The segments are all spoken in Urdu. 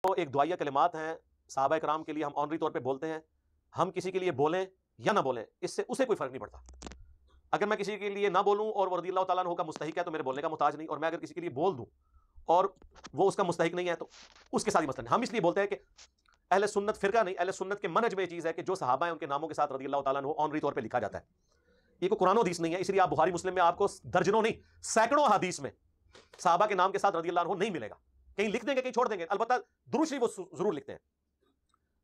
ایک دعائیہ کلمات ہیں صحابہ کرام کے لیے، ہم آنری طور پہ بولتے ہیں. ہم کسی کے لیے بولیں یا نہ بولیں اس سے اسے کوئی فرق نہیں پڑتا. اگر میں کسی کے لیے نہ بولوں اور وہ رضی اللہ تعالیٰ عنہ کا مستحق ہے تو میرے بولنے کا محتاج نہیں، اور میں اگر کسی کے لیے بول دوں اور وہ اس کا مستحق نہیں ہے تو اس کے ساتھ ہی مسئلہ نہیں. ہم اس لیے بولتے ہیں کہ اہل سنت فرقہ نہیں، اہل سنت کے منہج میں یہ چیز ہے کہ جو صحابہ ہیں ان کے ناموں کے ساتھ رضی اللہ تعالیٰ عنہ آنری طور پہ لکھا جاتا ہے. یہ کوئی قرآن و حدیث نہیں ہے، اس لیے آپ بخاری مسلم میں آپ کو درجنوں نہیں سینکڑوں حدیث میں صحابہ کے نام کے ساتھ رضی اللہ عنہ نہیں ملے گا. کہیں لکھ دیں گے کہیں چھوڑ دیں گے، البتہ درود شریف وہ ضرور لکھتے ہیں.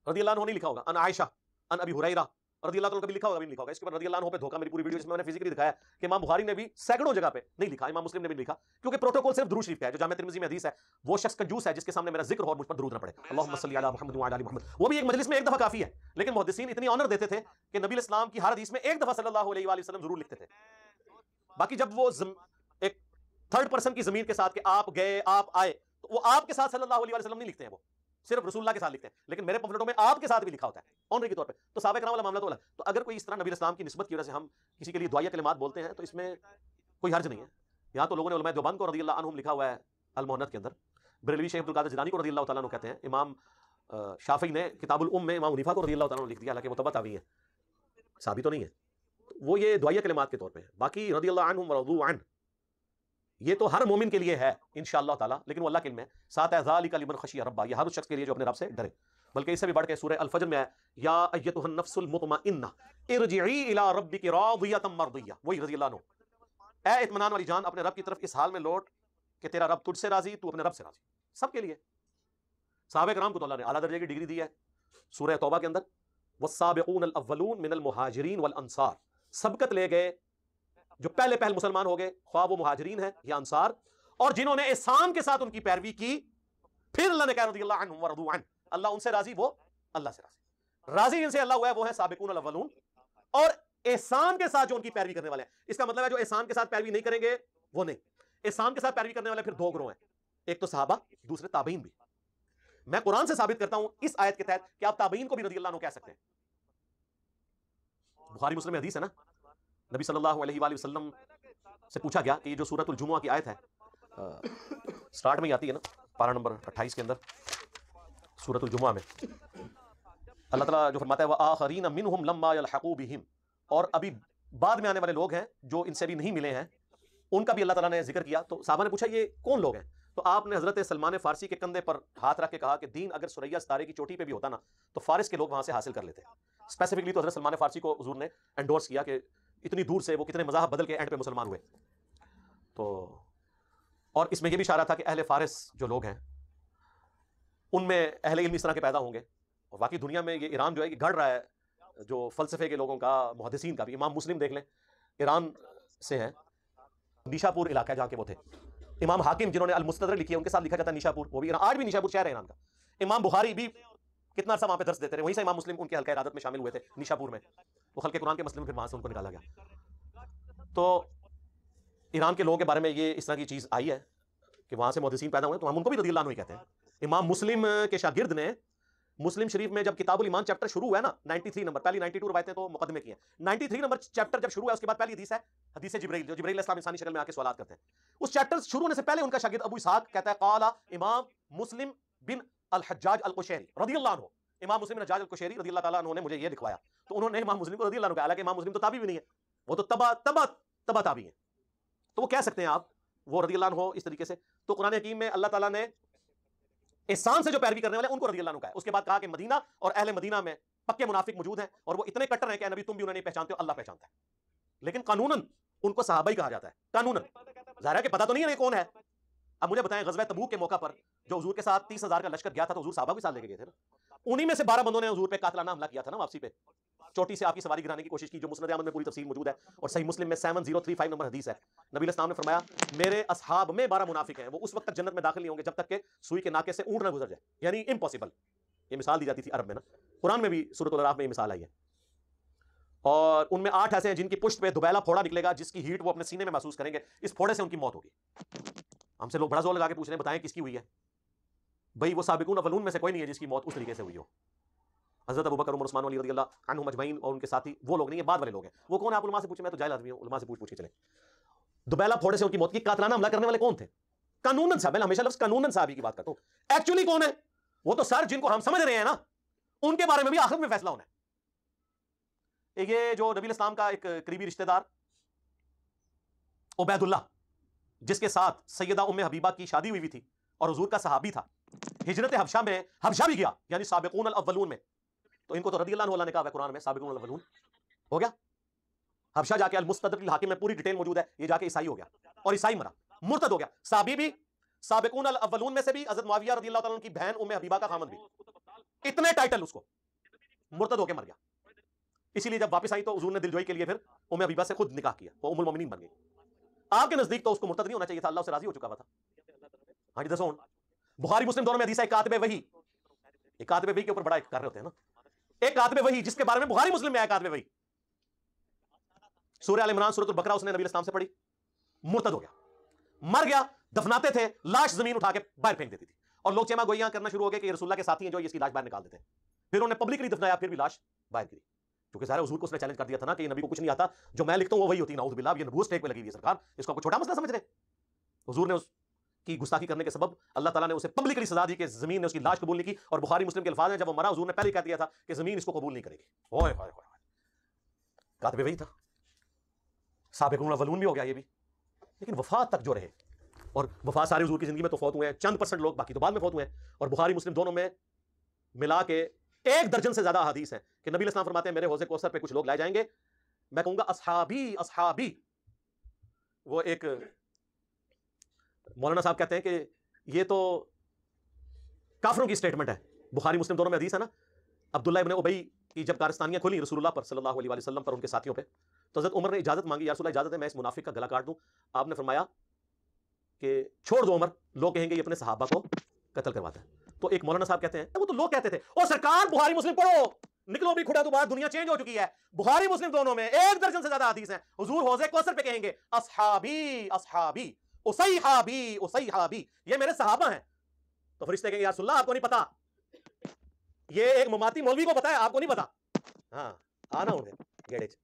رضی اللہ عنہ نہیں لکھا ہوگا ان عائشہ ان ابی ہریرہ رضی اللہ عنہ کبھی لکھا ہوگا بھی نہیں لکھا ہوگا. اس کے بعد رضی اللہ عنہ پہ دھوکہ میری پوری ویڈیو جس میں میں نے فزیکلی دکھایا کہ امام بخاری نے بھی سینکڑوں جگہ پہ نہیں لکھا، امام مسلم نے بھی لکھا، کیونکہ پروٹوکول صرف درود شریف کا ہے. جو جامع ترمذی میں حدیث ہے وہ شخص کنجوس ہے جس کے سامنے میرا ذکر ہو اور مجھ پر درود نہ پڑے، اللہم صلی علی محمد وعلی آل محمد. وہ بھی ایک مجلس میں ایک دفعہ کافی ہے، لیکن محدثین اتنی آنر دیتے تھے کہ نبی اسلام کی ہر حدیث میں ایک دفعہ صلی اللہ علیہ وآلہ وسلم ضرور لکھتے تھے. باقی جب وہ ایک تھرڈ پرسن کی ضمیر کے ساتھ کہ آپ گئے آپ آئے، تو وہ آپ کے ساتھ صلی اللہ علیہ وسلم نہیں لکھتے ہیں، وہ صرف رسول اللہ کے ساتھ لکھتے ہیں. لیکن میرے پمفلٹوں میں آپ کے ساتھ بھی لکھا ہوتا ہے آنری کے طور پہ. تو صحابہ کرام والا معاملہ تو الگ. تو اگر کوئی اس طرح نبی اسلام کی نسبت کی وجہ سے ہم کسی کے لیے دعائیہ کلمات بولتے ہیں تو اس میں کوئی حرج نہیں ہے. یہاں تو لوگوں نے علماء دیوبند کو رضی اللہ عنہم لکھا ہوا ہے المہند کے اندر. بریلوی شیخ عبدالقادر جیلانی کو رضی اللہ تعالیٰ عنہ کہتے ہیں. امام شافعی نے کتاب الام میں امام حنیفہ کو رضی اللہ تعالیٰ عنہ لکھ دیا، حالانکہ وہ تابعی ہے، صحابی تو نہیں ہے. وہ یہ دعائیہ کلمات کے طور پہ ہے. باقی رضی اللہ عنہم ورضوا عنہ یہ تو ہر مومن کے لیے ہے انشاءاللہ تعالیٰ، لیکن وہ اللہ کے علم ہے. ساتھ ہے ذالک لمن خشی ربہ، یہ ہر اس شخص کے لیے جو اپنے رب سے ڈرے. بلکہ اس سے بھی بڑھ کے سورہ الفجر میں ہے یا ایتھا النفس المطمئنہ ارجعی الی ربک راضیۃ مرضیہ. وہی رضی اللہ عنہ، اے اطمینان والی جان اپنے رب کی طرف اس حال میں لوٹ کہ تیرا رب تجھ سے راضی، تو اپنے رب سے راضی. سب کے لیے. صحابہ کرام کو تو اللہ نے اعلیٰ درجے کی ڈگری دی ہے. سورہ توبہ کے اندر والسابقون الاولون من المہاجرین والانصار، سبقت لے گئے جو پہلے مسلمان ہو گئے، خواہ وہ مہاجرین ہیں یا انصار، اور جنہوں نے احسان کے ساتھ ان کی پیروی کی. پھر اللہ نے کہا رضی اللہ عنہم ورضوا عنہ، اللہ ان سے راضی، وہ اللہ سے راضی. راضی جن سے اللہ ہوا ہے وہ ہے سابقون الاولون، اور احسان کے ساتھ جو ان کی پیروی کرنے والے ہیں. اس کا مطلب ہے جو احسان کے ساتھ پیروی نہیں کریں گے وہ نہیں. احسان کے ساتھ پیروی کرنے والے پھر دو گروہ ہیں، ایک تو صحابہ، دوسرے تابعین بھی. میں قرآن سے ثابت کرتا ہوں اس آیت کے تحت کہ آپ تابعین کو بھی رضی اللہ عنہ کہہ سکتے ہیں. بخاری مسلم میں حدیث ہے نا، نبی صلی اللہ علیہ وآلہ وسلم سے پوچھا گیا کہ یہ جو سورۃ الجمعہ کی آیت ہے سٹارٹ میں ہی آتی ہے نا، پارہ نمبر 28 کے اندر سورۃ الجمعہ میں اللہ تعالیٰ جو فرماتا ہے وآخرین منہم لما یلحقوا بہم، اور ابھی بعد میں آنے والے لوگ ہیں جو ان سے بھی نہیں ملے ہیں، ان کا بھی اللہ تعالیٰ نے ذکر کیا. تو صحابہ نے پوچھا یہ کون لوگ ہیں؟ تو آپ نے حضرت سلمان فارسی کے کندھے پر ہاتھ رکھ کے کہا کہ دین اگر ثریا ستارے کی چوٹی پہ بھی ہوتا نا تو فارس کے لوگ وہاں سے حاصل کر لیتے. اسپیسیفکلی تو حضرت سلمان فارسی کو حضور نے انڈورس کیا کہ اتنی دور سے وہ کتنے مذاہب بدل کے اینڈ پہ مسلمان ہوئے. تو اور اس میں یہ بھی اشارہ تھا کہ اہل فارس جو لوگ ہیں ان میں اہل علم اس طرح کے پیدا ہوں گے. اور واقعی دنیا میں یہ ایران جو ہے یہ گڑ رہا ہے جو فلسفے کے لوگوں کا، محدثین کا بھی. امام مسلم دیکھ لیں، ایران سے ہیں، نیشا پور علاقہ ہے جہاں کے وہ تھے. امام حاکم جنہوں نے المستدرک لکھی ہے ان کے ساتھ لکھا جاتا ہے نیشا پور، وہ بھی آج بھی نیشا پور شہر ہے ایران کا. امام بخاری بھی کتنا عرصہ وہاں پہ درس دیتے رہے، وہیں سے امام مسلم ان کے حلقہ ارادت میں شامل ہوئے تھے نیشا پور میں. وہ خلق قرآن کے مسئلے میں پھر وہاں سے ان کو نکالا گیا. تو ایران کے لوگوں کے بارے میں یہ اس طرح کی چیز آئی ہے کہ وہاں سے محدثین پیدا ہوئے، تو ہم ان کو بھی رضی اللہ عنہ ہی کہتے ہیں. امام مسلم کے شاگرد نے مسلم شریف میں جب کتاب الایمان چیپٹر شروع ہوا ہے نا 93 نمبر، پہلی 92 روایتیں تو مقدمے کی ہیں، 93 نمبر چیپٹر جب شروع ہوا اس کے بعد پہلی حدیث ہے حدیث جبرائیل، جو جبرائیل علیہ السلام انسانی شکل میں آ کے سوالات کرتے ہیں. اس چیپٹر شروع ہونے سے پہلے ان کا شاگرد ابو اسحاق کہتا ہے قال امام مسلم بن الحجاج القشیری رضی اللہ عنہ، امام مسلم بن الحجاج القشیری رضی اللہ تعالیٰ عنہ نے مجھے یہ لکھوایا. تو انہوں نے امام مسلم کو رضی اللہ عنہ کہا، حالانکہ امام مسلم تو تابعی بھی نہیں ہے، وہ تو تبع تابعی ہیں. تو وہ کہہ سکتے ہیں آپ وہ رضی اللہ عنہ اس طریقے سے. تو قرآن حکیم میں اللہ تعالیٰ نے احسان سے جو پیروی کرنے والے ان کو رضی اللہ عنہ کہا ہے. اس کے بعد کہا کہ مدینہ اور اہل مدینہ میں پکے منافق موجود ہیں اور وہ اتنے کٹر ہیں کہ نبی تم بھی انہیں نہیں پہچانتے ہو، اللہ پہچانتا ہے. لیکن قانوناً ان کو صحابہ ہی کہا جاتا ہے قانوناً. ظاہر ہے کہ پتہ تو نہیں ہے یہ کون ہے. اب مجھے بتائیں غزوہ تبوک کے موقع پر جو حضور کے ساتھ 30,000 کا لشکر گیا تھا تو حضور صحابہ بھی ساتھ لے کے گئے تھے نا. انہی میں سے 12 بندوں نے حضور پہ قاتلانہ حملہ کیا تھا نا واپسی پہ، چوٹی سے آپ کی سواری گرانے کی کوشش کی، جو مسند احمد میں پوری تفصیل موجود ہے اور صحیح مسلم میں 7035 نمبر حدیث ہے. نبی علیہ السلام نے فرمایا میرے اصحاب میں 12 منافق ہیں، وہ اس وقت تک جنت میں داخل نہیں ہوں گے جب تک کہ سوئی کے ناکے سے اونٹ نہ گزر جائے. یعنی امپاسبل. یہ مثال دی جاتی تھی عرب میں نا، قرآن میں بھی سورۃ الاعراف میں یہ مثال آئی ہے. اور ان میں 8 ایسے ہیں جن کی پشت پہ دبیلا پھوڑا نکلے گا جس کی ہیٹ وہ اپنے سینے میں محسوس کریں گے، اس پھوڑے سے ان کی موت ہوگی. ہم سے لوگ بڑا زور لگا کے پوچھ رہے ہیں بتائیں کس کی ہوئی ہے. بھائی وہ سابقون اولون میں سے کوئی نہیں ہے جس کی موت اس طریقے سے ہوئی ہو. حضرت ابوبکر عمر عثمان علی رضی اللہ عنہم اجمعین اور ان کے ساتھی وہ لوگ نہیں ہیں، بعد والے لوگ ہیں. وہ کون ہے آپ علماء سے پوچھیں، میں تو جاہل آدمی ہوں، علماء سے پوچھ کے چلیں. دبیلا پھوڑے سے ان کی موت کی. قاتلانہ حملہ کرنے والے کون تھے؟ قانوناً صاحب، میں ہمیشہ لفظ قانوناً صحابی کی بات کرتا ہوں. ایکچولی کون ہے؟ وہ تو سر جن کو ہم سمجھ رہے ہیں نا ان کے بارے میں بھی آخرت میں فیصلہ ہونا ہے. یہ جو نبی الاسلام کا ایک قریبی رشتہ دار عبید اللہ جس کے ساتھ سیدہ ام حبیبہ کی شادی ہوئی تھی اور حضور کا صحابی تھا, ہجرت حبشہ میں حبشہ بھی گیا, یعنی سابقون الاولون میں, تو ان کو تو رضی اللہ عنہ نے کہا ہے قرآن میں سابقون الاولون ہو گیا. حبشہ جا کے المستدرک الحاکم میں پوری ڈیٹیل موجود ہے, یہ جا کے عیسائی ہو گیا اور عیسائی مرا, مرتد ہو گیا. صحابی بھی سابقون الاولون میں سے بھی, حضرت معاویہ رضی اللہ تعالیٰ عنہ کی بہن ام حبیبہ کا خامد بھی, اتنے ٹائٹل اس کو, مرتد ہو کے مر گیا. اسی لیے جب واپس آئی تو حضور نے دلجوئی کے لیے پھر ام حبیبہ سے خود نکاح کیا, وہ ام المومنین بن گئی. آپ کے نزدیک تو اس کو مرتد نہیں ہونا چاہیے تھا, اللہ سے راضی ہو چکا ہوا تھا. ہاں جی دسو, بخاری مسلم دونوں میں حدیث ہے کاتب وحی, ایک کاتب وحی کے اوپر بڑا کر رہے ہوتے ہیں نا, ایک کاتب وحی جس کے بارے میں بخاری مسلم میں آیا کاتب وحی, سورہ ال عمران سورۃ البقرہ اس نے نبی اسلام سے پڑھی, مرتد ہو گیا, مر گیا, دفناتے تھے لاش زمین اٹھا کے باہر پھینک دیتی تھی, اور لوگ چیما گوئیاں کرنا شروع ہو گئے کہ یہ رسول اللہ کے ساتھی ہیں جو اس کی لاش باہر نکال دیتے ہیں. پھر انہوں نے پبلکلی دفنایا, پھر بھی لاش باہر گری, کیونکہ ظاہر حضور کو اس نے چیلنج کر دیا تھا نا کہ یہ نبی کو کچھ نہیں آتا, جو میں لکھتا ہوں وہ وہی ہوتی, نعوذ باللہ, یہ نبوت اسٹیک پہ لگی ہوئی ہے سرکار, اس کو کوئی چھوٹا مسئلہ سمجھ رہے. حضور نے اس کی گستاخی کرنے کے سبب اللہ تعالیٰ نے اسے پبلکلی سزا دی کہ زمین نے اس کی لاش قبول نہیں کی, اور بخاری مسلم کے الفاظ ہیں جب وہ مرا حضور نے پہلے ہی کہہ دیا تھا کہ زمین اس کو قبول نہیں کرے گی. اوئے ہوئے ہوئے, کاتب وہی تھا, سابقون الاولون بھی ہو گیا یہ بھی, لیکن وفات تک جو رہے, اور وفات سارے حضور کی زندگی میں تو فوت ہوئے ہیں, چند % لوگ باقی تو بعد میں فوت ہوئے ہیں. اور بخاری مسلم دونوں میں ملا کے 1 درجن سے زیادہ احادیث ہیں کہ نبی اسلام فرماتے ہیں میرے حوض کوثر پہ کچھ لوگ لائے جائیں گے, میں کہوں گا اصحابی اصحابی. وہ ایک مولانا صاحب کہتے ہیں کہ یہ تو کافروں کی سٹیٹمنٹ ہے, بخاری مسلم دونوں میں حدیث ہے نا, عبداللہ ابن ابی کی جب کارستانیاں کھولی رسول اللہ پر صلی اللہ علیہ وسلم پر, ان کے ساتھیوں پہ, تو حضرت عمر نے اجازت مانگی, یا رسول اللہ اجازت ہے میں اس منافق کا گلا کاٹ دوں. آپ نے فرمایا کہ چھوڑ دو عمر, لوگ کہیں گے یہ اپنے صحابہ کو قتل کرواتا ہے. تو ایک مولانا صاحب کہتے ہیں وہ تو لوگ کہتے تھے, او سرکار بخاری مسلم پڑھو, نکلو بھی کھڑا تو بات, دنیا چینج ہو چکی ہے. بخاری مسلم دونوں میں 1 درجن سے زیادہ حدیث ہیں, حضور حوض کوثر پہ کہیں گے اصحابی اصحابی اصیحابی اصیحابی, یہ میرے صحابہ ہیں. تو فرشتے کہیں گے یا رسول اللہ آپ کو نہیں پتا, یہ ایک مماتی مولوی کو پتا ہے, آپ کو نہیں پتا. ہاں آنا ہوں گے گیڑے چ,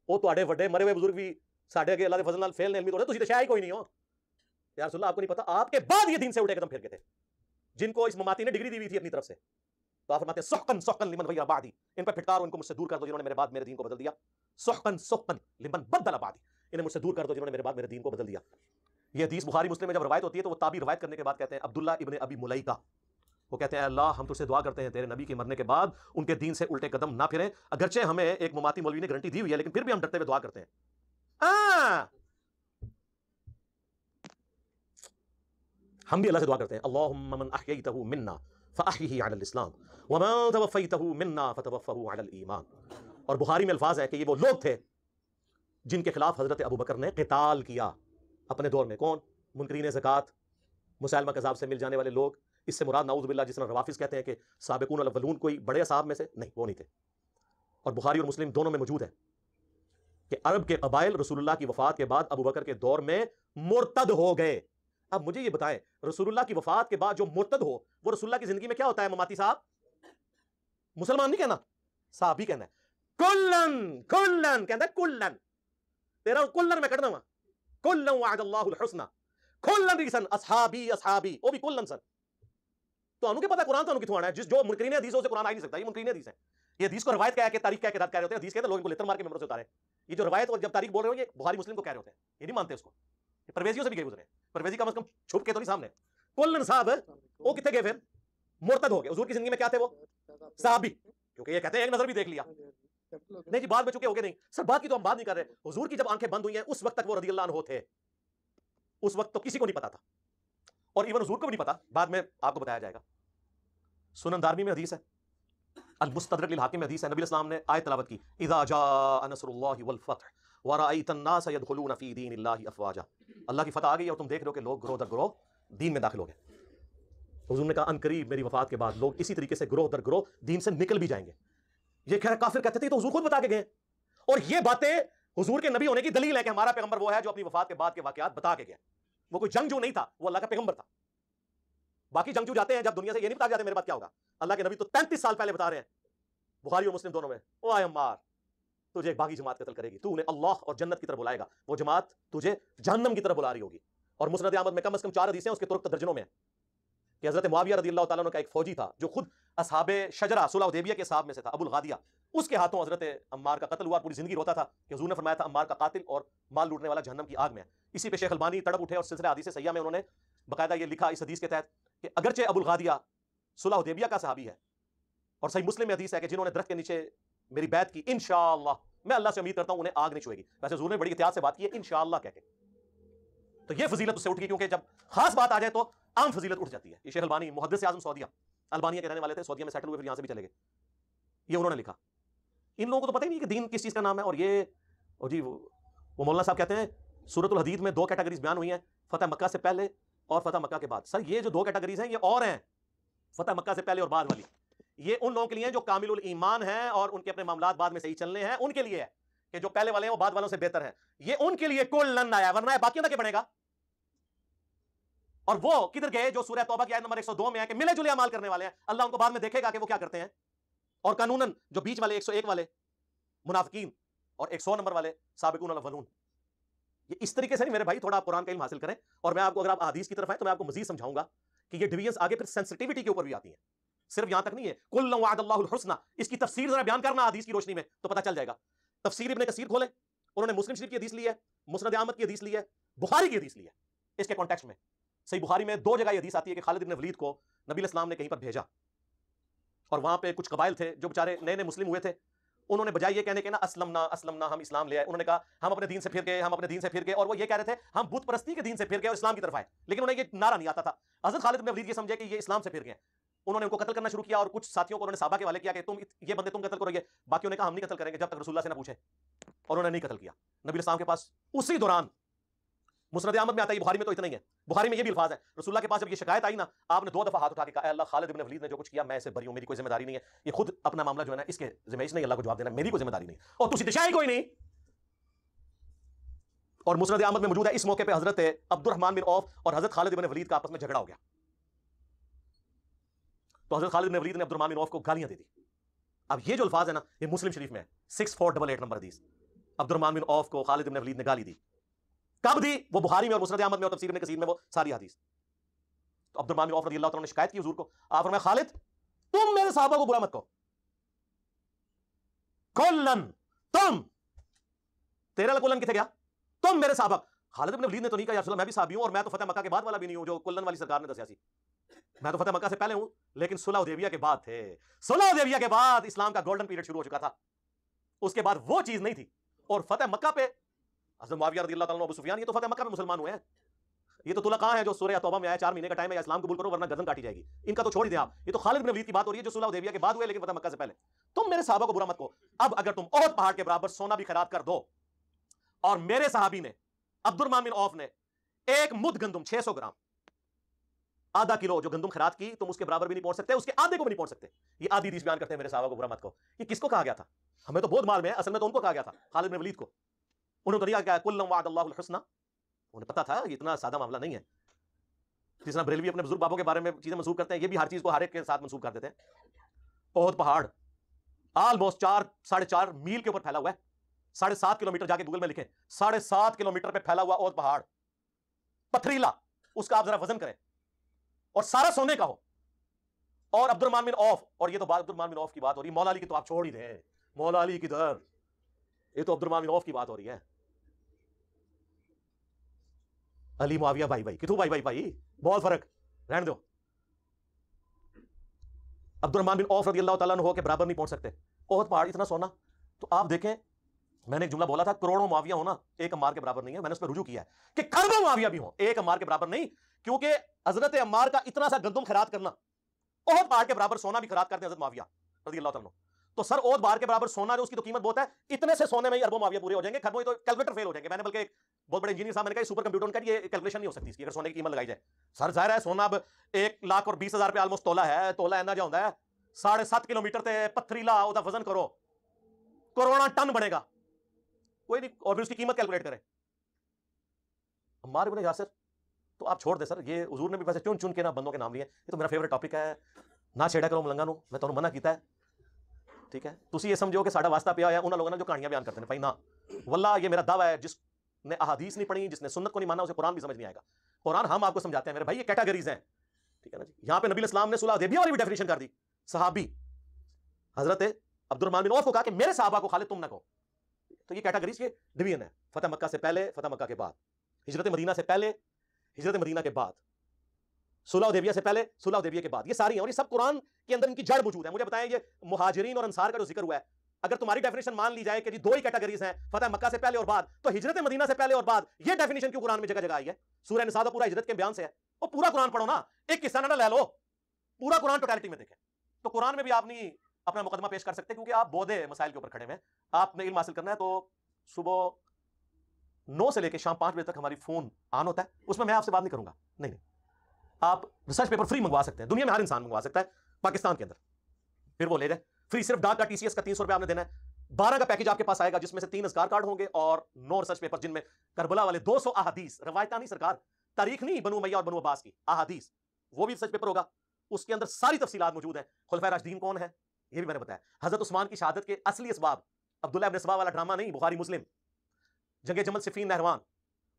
وہ تواڈے وڈے مرے ہوئے بزرگ بھی ساڈے اگے اللہ دے فضل نال فیل نے علمی توڑے, تسی تے شے ہی کوئی نہیں ہو. یا رسول اللہ آپ کو نہیں پتا, آپ کے بعد یہ دین سے الٹے قدم پھر گئے تھے جن کو اس مماتی نے ڈگری دی ہوئی تھی اپنی طرف سے. تو آپ فرماتے ہیں سحقن سحقن لمن غیر بعدی, ان پہ پھٹکارو, ان کو مجھ سے دور کر دو جنہوں نے میرے بعد میرے دین کو بدل دیا. سحقن سحقن لمن بدل بعدی, انہیں مجھ سے دور کر دو جنہوں نے میرے بعد میرے دین کو بدل دیا. یہ حدیث بخاری مسلم میں جب روایت ہوتی ہے تو وہ تابعی روایت کرنے کے بعد کہتے ہیں عبداللہ ابن ابی ملیکہ, وہ کہتے ہیں اللہ ہم تجھ سے دعا کرتے ہیں تیرے نبی کے مرنے کے بعد ان کے دین سے الٹے قدم نہ پھریں, اگرچہ ہمیں ایک مماتی مولوی نے گارنٹی دی ہوئی ہے لیکن پھر بھی ہم ڈرتے ہوئے دعا کرتے ہیں. ہم بھی اللہ سے دعا کرتے ہیں اللہم من احییتہ منا فاحیہ علی الاسلام ومن توفیتہ منا فتوفہ علی الایمان. اور بخاری میں الفاظ ہے کہ یہ وہ لوگ تھے جن کے خلاف حضرت ابوبکر نے قتال کیا اپنے دور میں. کون؟ منکرین زکوٰۃ, مسلمہ کذاب سے مل جانے والے لوگ. اس سے مراد نعوذ باللہ جس طرح روافظ کہتے ہیں کہ سابقون الاولون کوئی بڑے اصحاب میں سے نہیں, وہ نہیں تھے. اور بخاری اور مسلم دونوں میں موجود ہے کہ عرب کے قبائل رسول اللہ کی وفات کے بعد ابوبکر کے دور میں مرتد ہو گئے. اب مجھے یہ بتائیں رسول اللہ کی وفات کے بعد جو مرتد ہو وہ رسول اللہ کی زندگی میں کیا ہوتا ہے؟ مماتی صاحب, مسلمان نہیں کہنا, صحابی کہنا ہے. کلن کلن کہنا ہے, کلن تیرا کلن میں کٹنا ہوا, کلن وعد اللہ الحسنى کلن ریسن اصحابی اصحابی, وہ بھی کلن سن. تو انہوں کے پتا قرآن تو انہوں کی تھوڑا ہے, جس جو منکرین حدیثوں سے قرآن آ ہی نہیں سکتا, یہ منکرین حدیث ہے. یہ حدیث کو روایت کہہ کے تاریخ کہہ کے رد کہہ رہے ہوتے ہیں, حدیث کہتے ہیں لوگ ان کو لیتر مار کے ممبر سے اتارے. یہ جو روایت اور جب تاریخ بول رہے ہو یہ بخاری مسلم کو کہہ رہے ہوتے ہیں, یہ نہیں مانتے اس کو. یہ پرویزیوں سے بھی گئے گزرے, پرویزی کم از کم چھپ کے تو نہیں سامنے. کلن صاحب وہ کتنے گئے, پھر مرتد ہو گئے. حضور کی زندگی میں کیا تھے وہ؟ صحابی, کیونکہ یہ کہتے ہیں ایک نظر بھی دیکھ لیا. نہیں جی بعد میں چکے ہو گئے, نہیں سر بات کی تو ہم بات نہیں کر رہے. حضور کی جب آنکھیں بند ہوئی ہیں اس وقت تک وہ رضی اللہ عنہ تھے, اس وقت تو کسی کو نہیں پتا تھا, اور ایون حضور کو بھی نہیں پتا, بعد میں آپ کو بتایا جائے گا. سنن دارمی میں حدیث ہے, المستدرک للحاکم میں حدیث ہے, نبی اسلام نے آیت تلاوت کی اذا جاء نصر اللہ والفتح ورأیت الناس يدخلون فی دین اللہ افواجا. اللہ کی فتح آ گئی اور تم دیکھ رہے ہو کہ لوگ گروہ در گروہ دین میں داخل ہو گئے. حضور نے کہا ان قریب میری وفات کے بعد لوگ اسی طریقے سے گروہ در گروہ دین سے نکل بھی جائیں گے. یہ کافر کہتے تھے تو حضور خود بتا کے گئے, اور یہ باتیں حضور کے نبی ہونے کی دلیل ہے کہ ہمارا پیغمبر وہ ہے جو اپنی وفات کے بعد کے واقعات بتا کے گیا. وہ کوئی جنگجو نہیں تھا, وہ اللہ کا پیغمبر تھا. باقی جنگجو جاتے ہیں جب دنیا سے یہ نہیں بتا جاتے میرے بعد کیا ہوگا. اللہ کے نبی تو 33 سال پہلے بتا رہے ہیں بخاری اور مسلم دونوں میں, او اے عمار تجھے ایک باغی جماعت قتل کرے گی, تو انہیں اللہ اور جنت کی طرف بلائے گا, وہ جماعت تجھے جہنم کی طرف بلا رہی ہوگی. اور مسند احمد میں کم از کم 4 حدیثیں اس کے طرق درجنوں میں ہیں. کہ حضرت معاویہ رضی اللہ تعالیٰ عنہ کا ایک فوجی تھا جو خود اصحاب شجرہ صلح حدیبیہ کے صحاب میں سے تھا، ابو الغادیہ، اس کے ہاتھوں حضرت عمار کا قتل ہوا. پوری زندگی روتا تھا کہ حضور نے فرمایا تھا عمار کا قاتل اور مال لوٹنے والا جہنم کی آگ میں ہے. اسی پہ شیخ البانی تڑپ اٹھے اور سلسلہ حدیث سیاح میں انہوں نے باقاعدہ یہ لکھا اس حدیث کے تحت کہ اگرچہ ابو الغادیہ صلح حدیبیہ کا صحابی ہے، اور صحیح مسلم میں حدیث ہے کہ جنہوں نے درخت کے نیچے میری بیعت کی، انشاءاللہ میں اللہ سے امید کرتا ہوں انہیں آگ نہیں چھوئے گی. ویسے حضور نے بڑی احتیاط سے بات کی ہے انشاءاللہ کہہ کے. تو یہ فضیلت اس سے اٹھ گئی، کیونکہ جب خاص بات آ جائے تو عام فضیلت اٹھ جاتی ہے. یہ شیخ البانی محدث اعظم سعودیہ، البانیہ کے رہنے والے تھے، سعودیہ میں سیٹل ہوئے، پھر یہاں سے بھی چلے گئے. یہ انہوں نے لکھا. ان لوگوں کو تو پتہ ہی نہیں کہ دین کس چیز کا نام ہے. اور یہ جی وہ مولانا صاحب کہتے ہیں سورۃ الحدید میں 2 کیٹیگریز بیان ہوئی ہیں، فتح مکہ سے پہلے اور فتح مکہ کے بعد. سر یہ جو 2 کیٹیگریز ہیں یہ اور ہیں، فتح مکہ سے پہلے اور بعد والی. یہ ان لوگوں کے لیے ہیں جو کامل الایمان ہیں اور ان کے اپنے معاملات بعد میں صحیح چلنے ہیں، ان کے لیے ہے کہ جو پہلے والے ہیں وہ بعد والوں سے بہتر ہیں. یہ ان کے لیے کلن آیا، ورنہ باقیوں کا کیا بنے گا؟ اور وہ کدھر گئے جو سورہ توبہ کی آیت نمبر 102 میں ہے کہ ملے جلے اعمال کرنے والے ہیں، اللہ ان کو بعد میں دیکھے گا کہ وہ کیا کرتے ہیں. اور قانوناً جو بیچ والے 101 والے منافقین اور 100 نمبر والے سابقون الاولون، یہ اس طریقے سے نہیں میرے بھائی، تھوڑا قرآن کا علم حاصل کریں. اور میں آپ کو، اگر آپ حدیث کی طرف آئیں تو میں آپ کو مزید سمجھاؤں گا کہ یہ ڈویژنز آگے پھر سینسٹیوٹی کے اوپر بھی آتی ہیں، صرف یہاں تک نہیں ہے. کل وعد اللہ الحسنہ، اس کی تفسیر ذرا بیان کرنا حدیث کی روشنی میں تو پتہ چل جائے گا. تفسیر ابن کثیر کھولیں، انہوں نے مسلم شریف کی حدیث لی ہے، مسند احمد کی حدیث لی ہے، بخاری کی حدیث لی ہے. اس کے کانٹیکسٹ میں صحیح بخاری میں 2 جگہ یہ حدیث آتی ہے کہ خالد بن ولید کو نبی الاسلام نے کہیں پر بھیجا، اور وہاں پہ کچھ قبائل تھے جو بیچارے نئے نئے مسلم ہوئے تھے. انہوں نے بجائے یہ کہنے کے نا اسلمنا ہم اسلام لے آئے، انہوں نے کہا ہم اپنے دین سے پھر گئے، ہم اپنے دین سے پھر گئے. اور وہ یہ کہہ رہے تھے ہم بت پرستی کے دین سے پھر گئے اور اسلام کی طرف آئے، لیکن انہیں یہ نعرہ نہیں آتا تھا. حضرت خالد بن ولید یہ سمجھے کہ یہ اسلام سے پھر گئے. انہوں نے ان کو قتل کرنا شروع کیا، اور کچھ ساتھیوں کو انہوں نے صحابہ کے حوالے کیا کہ تم یہ بندے تم قتل کرو گے. باقیوں نے کہا ہم نہیں قتل کریں گے جب تک رسول اللہ سے نہ پوچھے، اور انہوں نے نہیں قتل کیا. نبی اسلام کے پاس اسی دوران، مسند احمد میں آتا ہے، بخاری میں تو اتنا ہی ہے، بخاری میں یہ بھی الفاظ ہے، رسول اللہ کے پاس جب یہ شکایت آئی نا، آپ نے 2 دفعہ ہاتھ اٹھا کے کہا اے اللہ خالد بن ولید نے جو کچھ کیا میں اسے بری ہوں، میری کوئی ذمہ داری نہیں ہے، یہ خود اپنا معاملہ جو ہے نا اس کے ذمہ، اس نے اللہ کو جواب دینا، میری کوئی ذمہ داری نہیں، اور تسی دشائی کوئی نہیں. اور مسند احمد میں موجود ہے اس موقع پہ حضرت عبد الرحمن بن عوف اور حضرت خالد بن ولید کا آپس میں جھگڑا ہو گیا. تو حضرت خالد بن ولید نے عبد الرحمن بن عوف کو گالیاں دے دی. اب یہ جو الفاظ ہے نا یہ مسلم شریف میں ہے، 6488 نمبر حدیث. عبد الرحمن بن عوف کو خالد بن ولید نے گالی دی. کب دی؟ وہ بخاری میں اور مسند احمد میں اور تفسیر ابن کثیر میں وہ ساری حدیث. تو عبد الرحمن بن عوف رضی اللہ تعالیٰ نے شکایت کی حضور کو. آپ فرمایا خالد تم میرے صحابہ کو برا مت کہو، کلن تم، تیرا کلن کتنے گیا؟ تم میرے صحابہ. خالد بن ولید نے تو نہیں کہا یا رسول اللہ میں بھی صحابی ہوں اور میں تو فتح مکہ کے بعد والا بھی نہیں ہوں جو کلن والی سرکار نے دسیا سی، میں تو فتح مکہ سے پہلے ہوں، لیکن صلح حدیبیہ کے بعد تھے. صلح حدیبیہ کے بعد اسلام کا گولڈن پیریڈ شروع ہو چکا تھا، اس کے بعد وہ چیز نہیں تھی. اور فتح مکہ پہ حضرت معاویہ رضی اللہ تعالیٰ عنہ، ابو سفیان، یہ تو فتح مکہ پہ مسلمان ہوئے ہیں. یہ تو طلقاء ہیں جو سورہ توبہ میں آیا 4 مہینے کا ٹائم ہے، یا اسلام قبول کرو ورنہ گردن کاٹی جائے گی. ان کا تو چھوڑ ہی دیں آپ. یہ تو خالد بن ولید کی بات ہو رہی ہے جو صلح حدیبیہ کے بعد ہوئے لیکن فتح مکہ سے پہلے. تم میرے صحابہ کو برا مت کہو. اب اگر تم احد پہاڑ کے برابر سونا بھی خیرات کر دو، اور میرے صحابی نے عبد الرحمن بن عوف نے 1 مد گندم 600 گرام، آدھا کلو جو گندم خیرات کی، تم اس کے برابر بھی نہیں پہنچ سکتے، اس کے آدھے کو بھی نہیں پہنچ سکتے. یہ آدھی حدیث بیان کرتے ہیں میرے صحابہ کو برا مت کہو. یہ کس کو کہا گیا تھا؟ ہمیں تو بہت مال میں ہے، اصل میں تو ان کو کہا گیا تھا، خالد بن ولید کو. انہوں نے تو نہیں کہا کل وعد اللہ الحسنہ، انہیں پتا تھا یہ اتنا سادہ معاملہ نہیں ہے. جس طرح بریلوی اپنے بزرگ بابوں کے بارے میں چیزیں منسوخ کرتے ہیں، یہ بھی ہر چیز کو ہر ایک کے ساتھ منسوخ کر دیتے ہیں. احد پہاڑ آلموسٹ 4.5 میل کے اوپر پھیلا ہوا ہے، 7.5 کلومیٹر، جا کے گوگل میں لکھیں 7.5 کلومیٹر پہ پھیلا ہوا احد پہاڑ پتھریلا، اس کا آپ ذرا وزن کریں، اور سارا سونے کا ہو. اور عبد الرحمن بن عوف، اور یہ تو عبد الرحمن بن عوف کی بات ہو رہی ہے، مولا علی کی تو آپ چھوڑ ہی دیں، مولا علی کدھر، یہ تو عبد الرحمن بن عوف کی بات ہو رہی ہے. علی معاویہ بھائی بھائی کتوں بھائی بہت فرق، رہن دو. عبد الرحمن بن عوف رضی اللہ تعالیٰ عنہ کے برابر نہیں پہنچ سکتے. احد پہاڑ اتنا سونا. تو آپ دیکھیں، میں نے ایک جملہ بولا تھا کروڑوں معاویہ ہونا ایک عمار کے برابر نہیں ہے، میں نے اس پہ رجوع کیا ہے کہ کروڑوں معاویہ بھی ہوں ایک عمار کے برابر نہیں، کیونکہ حضرت عمار کا اتنا سا گندم خیرات کرنا، احد پہاڑ کے برابر سونا بھی خیرات کرتے ہیں حضرت معاویہ رضی اللہ تعالیٰ عنہ. تو سر احد پہاڑ کے برابر سونا جو اس کی تو قیمت بہت ہے، اتنے سے سونے میں ہی اربوں معاویہ پورے ہو جائیں گے، خرموں ہی تو کیلکولیٹر فیل ہو جائیں گے. میں نے بلکہ ایک بہت بڑے انجینئر صاحب نے کہا سپر کمپیوٹر کا یہ کیلکولیشن نہیں ہو سکتی اس کی اگر سونے کی قیمت لگائی جائے. سر ظاہر ہے سونا اب 1,20,000 پہ آلموسٹ تولا ہے، تولا اینا جو ہوتا ہے 7.5 کلومیٹر تے پتھریلا وہ وزن کرو، کروڑا ٹن بنے گا کوئی نہیں، اور پھر اس کی قیمت کیلکولیٹ کریں. عمار ابن یاسر تو آپ چھوڑ دیں سر، یہ حضور نے بھی ویسے چن کے نا بندوں کے نام لیے، یہ تو میرا فیوریٹ ٹاپک ہے، نہ چھیڑا کرو ملنگا نو، میں تمہیں منع کیتا ہے. ٹھیک ہے، تسی یہ سمجھو کہ ساڈا واسطہ پیا ہوا انہاں لوگوں نے جو کہانیاں بیان کرتے ہیں بھائی. نہ واللہ یہ میرا دعویٰ ہے، جس نے احادیث نہیں پڑھی، جس نے سنت کو نہیں مانا، اسے قرآن بھی سمجھ نہیں آئے گا. قرآن ہم آپ کو سمجھاتے ہیں میرے بھائی، یہ کیٹیگریز ہیں. ٹھیک ہے نا جی. یہاں پہ نبی اسلام نے صلح حدیبیہ والی بھی ڈیفینیشن کر دی. صحابی حضرت عبد الرحمن بن عوف کو کہا کہ میرے صحابہ کو خالد تم نہ کہو. تو یہ کیٹاگریز یہ ڈویژن ہے. فتح مکہ سے پہلے، فتح مکہ کے بعد، ہجرت مدینہ سے پہلے، ہجرت مدینہ کے بعد، صلح حدیبیہ سے پہلے، صلح حدیبیہ کے بعد. یہ ساری ہیں اور یہ سب قرآن کے اندر ان کی جڑ موجود ہے. مجھے بتائیں یہ مہاجرین اور انصار کا جو ذکر ہوا ہے، اگر تمہاری ڈیفینیشن مان لی جائے کہ جی دو ہی کیٹاگریز ہیں، فتح مکہ سے پہلے اور بعد، تو ہجرت مدینہ سے پہلے اور بعد یہ ڈیفینیشن کیوں قرآن میں جگہ جگہ آئی ہے؟ سورہ نساء تو پورا ہجرت کے بیان سے ہے. وہ پورا قرآن پڑھو نا، ایک قصہ نہ لے لو، پورا قرآن ٹوٹالٹی میں دیکھیں. تو قرآن میں بھی آپ نہیں اپنا مقدمہ پیش کر سکتے کیونکہ آپ بودے مسائل کے اوپر کھڑے ہوئے ہیں. آپ نے علم حاصل کرنا ہے تو صبح 9 سے لے کے شام 5 بجے تک ہماری فون آن ہوتا ہے، اس میں میں آپ سے بات نہیں کروں گا. نہیں نہیں، آپ ریسرچ پیپر فری منگوا سکتے ہیں، دنیا میں ہر انسان منگوا سکتا ہے پاکستان کے اندر. پھر وہ لے جائے فری. صرف ڈاک کا ٹی سی ایس کا 300 روپے آپ نے دینا ہے. 12 کا پیکج آپ کے پاس آئے گا جس میں سے 3 اذکار کارڈ ہوں گے اور 9 ریسرچ پیپر جن میں کربلا والے 200 احادیث، روایتہ نہیں سرکار، تاریخ نہیں بنو امیہ اور بنو عباس کی، احادیث، وہ بھی ریسرچ پیپر ہوگا. اس کے اندر ساری تفصیلات موجود ہیں. خلفائے راشدین کون ہیں یہ بھی میں نے بتایا. حضرت عثمان کی شہادت کے اصلی اسباب، عبداللہ ابن سبا والا ڈرامہ نہیں، بخاری مسلم، جنگ جمل صفین نہروان،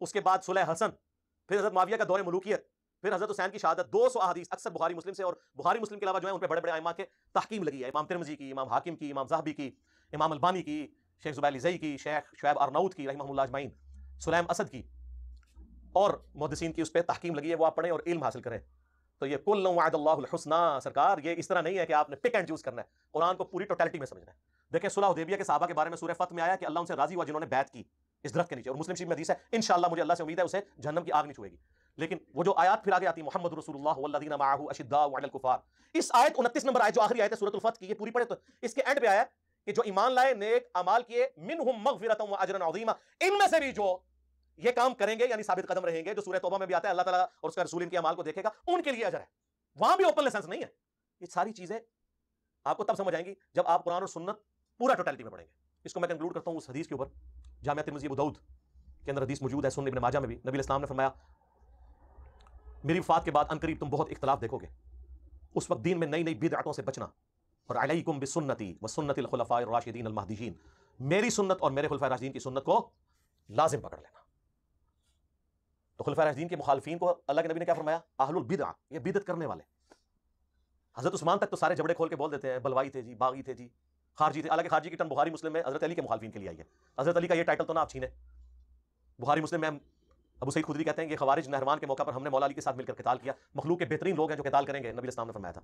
اس کے بعد صلح حسن، پھر حضرت معاویہ کا دور ملوکیت، پھر حضرت حسین کی شہادت. 200 احادیث اکثر بخاری مسلم سے، اور بخاری مسلم کے علاوہ جو ہیں ان پہ بڑے بڑے ائمہ کے تحقیم لگی ہے. امام ترمذی کی، امام حاکم کی، امام ذہبی کی، امام البانی کی، شیخ زبیر الزئی کی، شیخ شعیب ارناؤت کی رحمہ اللہ اجمعین، سلیم اسد کی، اور محدثین کی اس پہ تحقیم لگی ہے. وہ آپ پڑھیں اور علم حاصل کریں. تو یہ کل وعد اللہ الحسنی سرکار، یہ اس طرح نہیں ہے کہ آپ نے پک اینڈ چوز کرنا ہے، قرآن کو پوری ٹوٹالٹی میں سمجھنا ہے. دیکھیں صلح حدیبیہ کے صحابہ کے بارے میں سورہ فتح میں آیا کہ اللہ ان سے راضی ہوا جنہوں نے بیعت کی اس درخت کے نیچے. اور مسلم شریف میں حدیث ہے انشاءاللہ مجھے اللہ سے امید ہے اسے جہنم کی آگ نہیں چھوئے گی. لیکن وہ جو آیات پھر آگے آتی محمد رسول اللہ والذین معہ اشداء علی الکفار، اس آیت 29 نمبر آیت جو آخری آیت ہے سورۃ الفتح کی، یہ پوری پڑھے تو اس کے اینڈ پہ آیا کہ جو ایمان لائے، نیک اعمال کیے، منہم مغفرۃ واجر عظیما، ان میں سے بھی جو یہ کام کریں گے یعنی ثابت قدم رہیں گے، جو سورہ توبہ میں بھی آتا ہے اللہ تعالیٰ اور اس کا رسول ان کے اعمال کو دیکھے گا، ان کے لیے اجر ہے. وہاں بھی اوپن لائسنس نہیں ہے. یہ ساری چیزیں آپ کو تب سمجھ آئیں گی جب آپ قرآن اور سنت پورا ٹوٹالٹی میں پڑھیں گے. اس کو میں کنکلوڈ کرتا ہوں اس حدیث کے اوپر. جامعہ ترمذی ابو داؤد کے اندر حدیث موجود ہے، سنن ابن ماجہ میں بھی. نبی الاسلام نے فرمایا میری وفات کے بعد عنقریب تم بہت اختلاف دیکھو گے. اس وقت دین میں نئی نئی بدعتوں سے بچنا. اور علیکم بسنتی وسنت الخلفاء الراشدین المہدیین، میری سنت اور میرے خلفاء راشدین کی سنت کو لازم پکڑ لینا. تو خلفاء راشدین کے مخالفین کو اللہ کے نبی نے کیا فرمایا؟ اہل البدع، یہ بدعت کرنے والے. حضرت عثمان تک تو سارے جبڑے کھول کے بول دیتے ہیں بلوائی تھے جی، باغی تھے جی، خارجی تھے. حالانکہ خارجی کی ٹرم بخاری مسلم میں حضرت علی کے مخالفین کے لیے آئی ہے. حضرت علی کا یہ ٹائٹل تو نہ آپ چھینے. بخاری مسلم میں ابو سعید خدری کہتے ہیں کہ خوارج نہروان کے موقع پر ہم نے مولا علی کے ساتھ مل کر قتال کیا. مخلوق کے بہترین لوگ ہیں جو قتال کریں گے، نبی اسلام نے فرمایا تھا.